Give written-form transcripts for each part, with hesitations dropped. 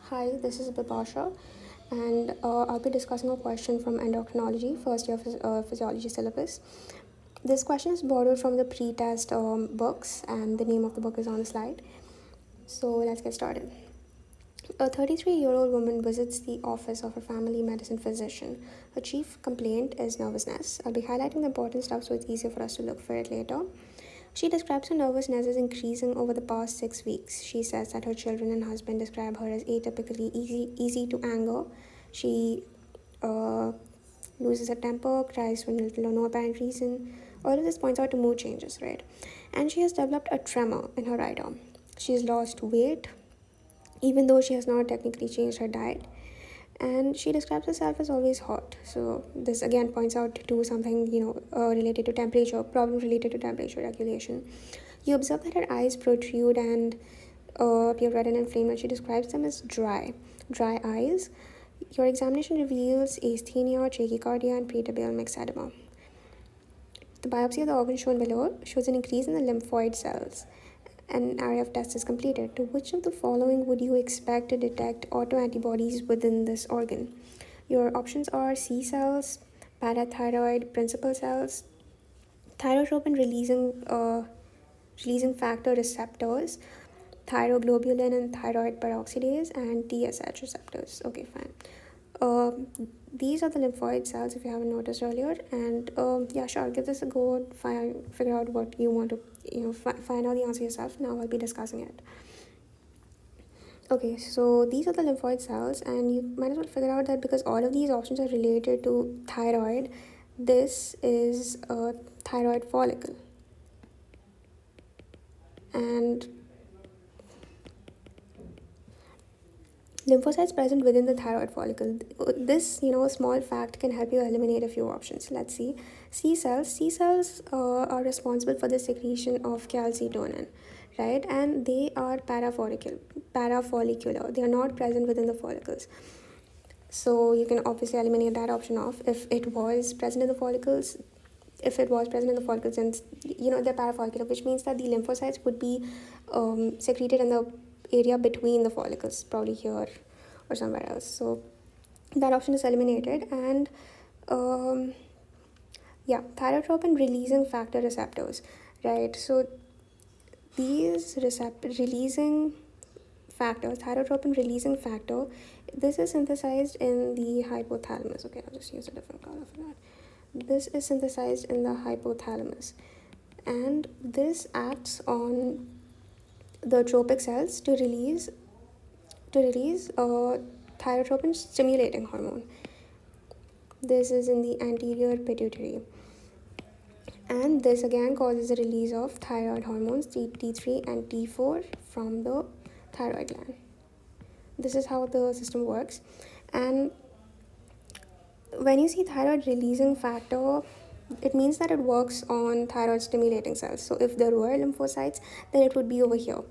Hi, this is Bipasha, and I'll be discussing a question from Endocrinology, first year physiology syllabus. This question is borrowed from the pre-test books, and the name of the book is on the slide. So let's get started. A 33-year-old woman visits the office of a family medicine physician. Her chief complaint is nervousness. I'll be highlighting the important stuff so it's easier for us to look for it later. She describes her nervousness as increasing over the past 6 weeks. She says that her children and husband describe her as atypically easy to anger. She uh, loses her temper, cries for little or no apparent reason. All of this points out to mood changes, right? And she has developed a tremor in her right arm. She has lost weight, even though she has not technically changed her diet. And she describes herself as always hot. So this again points out to something related to temperature, problem related to temperature regulation. You observe that her eyes protrude and appear red and inflamed, and she describes them as dry eyes. Your examination reveals asthenia, trachycardia, and pretibial mixed edema. The biopsy of the organ shown below shows an increase in the lymphoid cells. An RF test is completed. To which of the following would you expect to detect autoantibodies within this organ? Your options are C cells, parathyroid principal cells, thyrotropin releasing factor receptors, thyroglobulin and thyroid peroxidase, and TSH receptors. Okay, fine. Uh, these are the lymphoid cells, if you haven't noticed earlier. And yeah, sure, give this a go. Figure out what you want to, find out the answer yourself. Now I'll be discussing it. Okay, so these are the lymphoid cells, and you might as well figure out that because all of these options are related to thyroid, this is a thyroid follicle. And lymphocytes present within the thyroid follicle. This, small fact can help you eliminate a few options. Let's see. C cells. C cells are responsible for the secretion of calcitonin, right? And they are parafollicular. They are not present within the follicles. So you can obviously eliminate that option off. If it was present in the follicles, then they're parafollicular, which means that the lymphocytes would be secreted in the area between the follicles, probably here or somewhere else. So that option is eliminated. And thyrotropin releasing factor receptors, right? So these releasing factor, thyrotropin releasing factor, this is synthesized in the hypothalamus. Okay, I'll just use a different color for that. This is synthesized in the hypothalamus, and this acts on the tropic cells to release thyrotropin stimulating hormone. This is in the anterior pituitary, and this again causes the release of thyroid hormones T3 and T4 from the thyroid gland. This is how the system works. And when you see thyroid releasing factor, it means that it works on thyroid stimulating cells. So if there were lymphocytes, then it would be over here.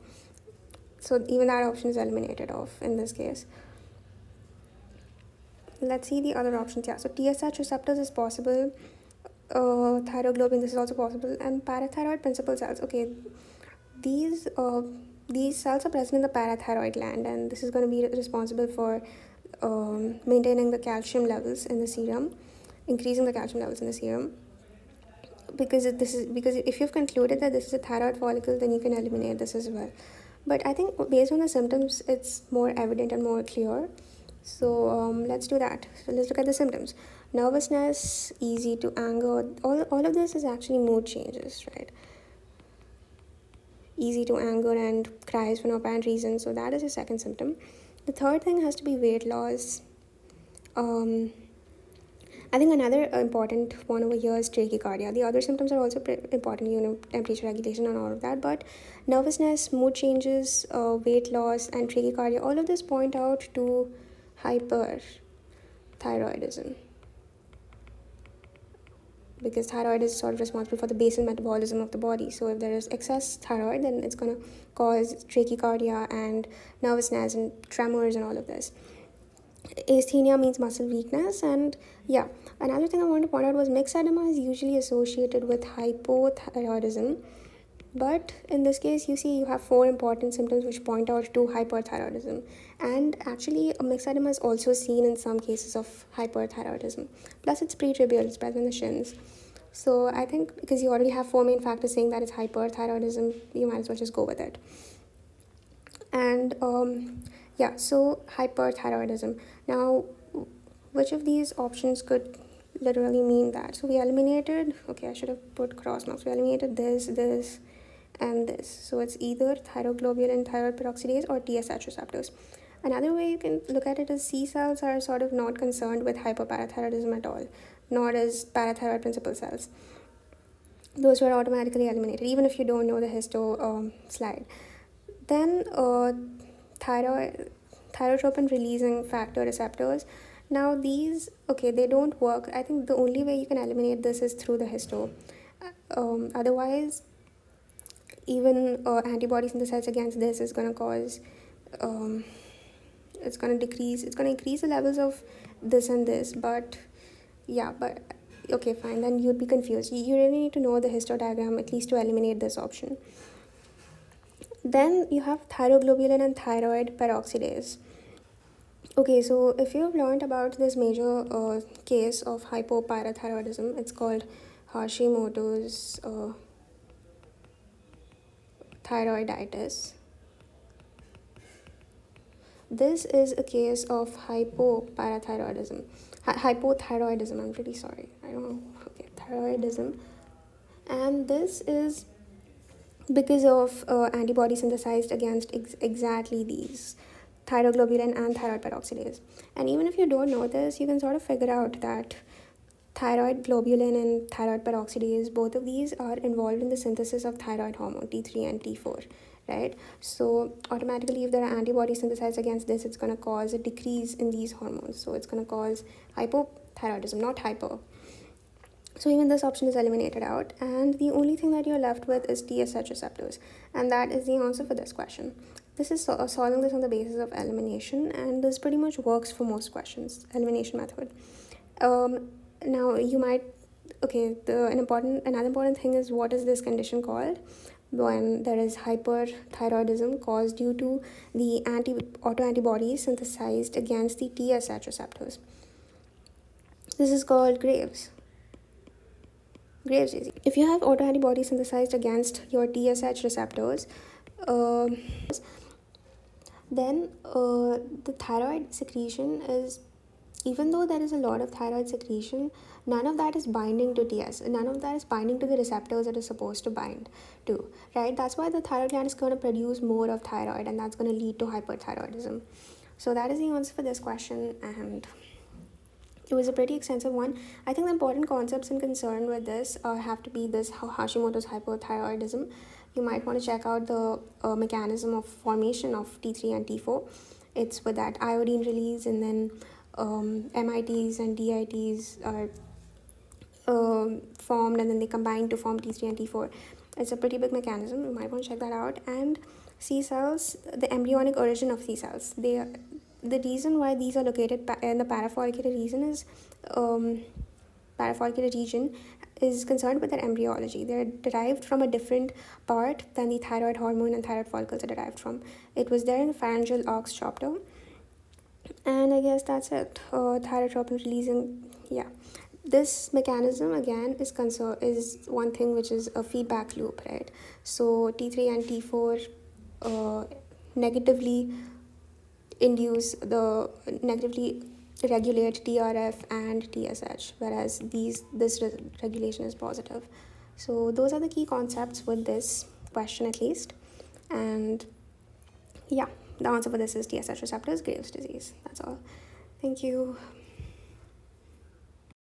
So even that option is eliminated off in this case. Let's see the other options. Yeah, so TSH receptors is possible. Thyroglobulin, this is also possible. And parathyroid principal cells. Okay, these cells are present in the parathyroid gland, and this is going to be responsible for maintaining the calcium levels in the serum, increasing the calcium levels in the serum. Because if you've concluded that this is a thyroid follicle, then you can eliminate this as well. But I think based on the symptoms, it's more evident and more clear. So let's do that. So let's look at the symptoms. Nervousness, easy to anger. All of this is actually mood changes, right? Easy to anger and cries for no apparent reason. So that is a second symptom. The third thing has to be weight loss. I think another important one over here is trachycardia. The other symptoms are also important, temperature regulation and all of that. But nervousness, mood changes, weight loss, and trachycardia, all of this point out to hyperthyroidism. Because thyroid is sort of responsible for the basal metabolism of the body. So if there is excess thyroid, then it's going to cause trachycardia and nervousness and tremors and all of this. Asthenia means muscle weakness. And yeah, another thing I wanted to point out was mixed edema is usually associated with hypothyroidism. But in this case, you see you have four important symptoms which point out to hyperthyroidism. And actually, a mixed edema is also seen in some cases of hyperthyroidism. Plus, it's pre-trivial, it's present in the shins. So I think because you already have four main factors saying that it's hyperthyroidism, you might as well just go with it. And yeah, so hyperthyroidism. Now, which of these options could literally mean that? So we eliminated, okay, I should have put cross marks. We eliminated this, and this. So it's either thyroglobulin thyroid peroxidase or TSH receptors. Another way you can look at it is C cells are sort of not concerned with hypoparathyroidism at all, nor is parathyroid principal cells. Those were automatically eliminated, even if you don't know the histo slide. Then thyrotropin releasing factor receptors. Now these, okay, they don't work. I think the only way you can eliminate this is through the histo. Otherwise, even antibody synthesized against this is going to cause, it's going to increase the levels of this and this. But yeah, but okay, fine, then you'd be confused. You really need to know the histodiagram at least to eliminate this option. Then you have thyroglobulin and thyroid peroxidase. Okay, so if you've learned about this major case of hypoparathyroidism, it's called Hashimoto's thyroiditis. This is a case of hypoparathyroidism. Hypothyroidism, I'm really sorry. I don't know. Okay, thyroidism. And this is because of antibody synthesized against exactly these, thyroglobulin and thyroid peroxidase. And even if you don't know this, you can sort of figure out that thyroid globulin and thyroid peroxidase, both of these are involved in the synthesis of thyroid hormone T3 and T4, right? So automatically, if there are antibodies synthesized against this, it's going to cause a decrease in these hormones. So it's going to cause hypothyroidism, not hyper. So even this option is eliminated out, and the only thing that you're left with is TSH receptors, and that is the answer for this question. This is solving this on the basis of elimination, and this pretty much works for most questions, elimination method. Now you might, okay, another important thing is, what is this condition called? When there is hyperthyroidism caused due to the autoantibodies synthesized against the TSH receptors. This is called Graves' disease. If you have autoantibodies synthesized against your TSH receptors, then the thyroid secretion is, even though there is a lot of thyroid secretion, none of that is binding to TS. None of that is binding to the receptors that is supposed to bind to, right? That's why the thyroid gland is going to produce more of thyroid, and that's going to lead to hyperthyroidism. So that is the answer for this question, and it was a pretty extensive one. I think the important concepts and concern with this have to be this Hashimoto's hypothyroidism. You might want to check out the mechanism of formation of T3 and T4. It's with that iodine release, and then MITs and DITs are formed, and then they combine to form T3 and T4. It's a pretty big mechanism. You might want to check that out. And C cells, the embryonic origin of C cells. The reason why these are located in the parafollicular region is concerned with their embryology. They're derived from a different part than the thyroid hormone and thyroid follicles are derived from. It was there in the pharyngeal aux chapter. And I guess that's it. Thyrotropin releasing, yeah. This mechanism again is one thing which is a feedback loop, right? So T3 and T4 negatively regulate TRF and TSH, whereas this regulation is positive. So those are the key concepts with this question, at least. And yeah, the answer for this is TSH receptors, Graves' disease. That's all. Thank you.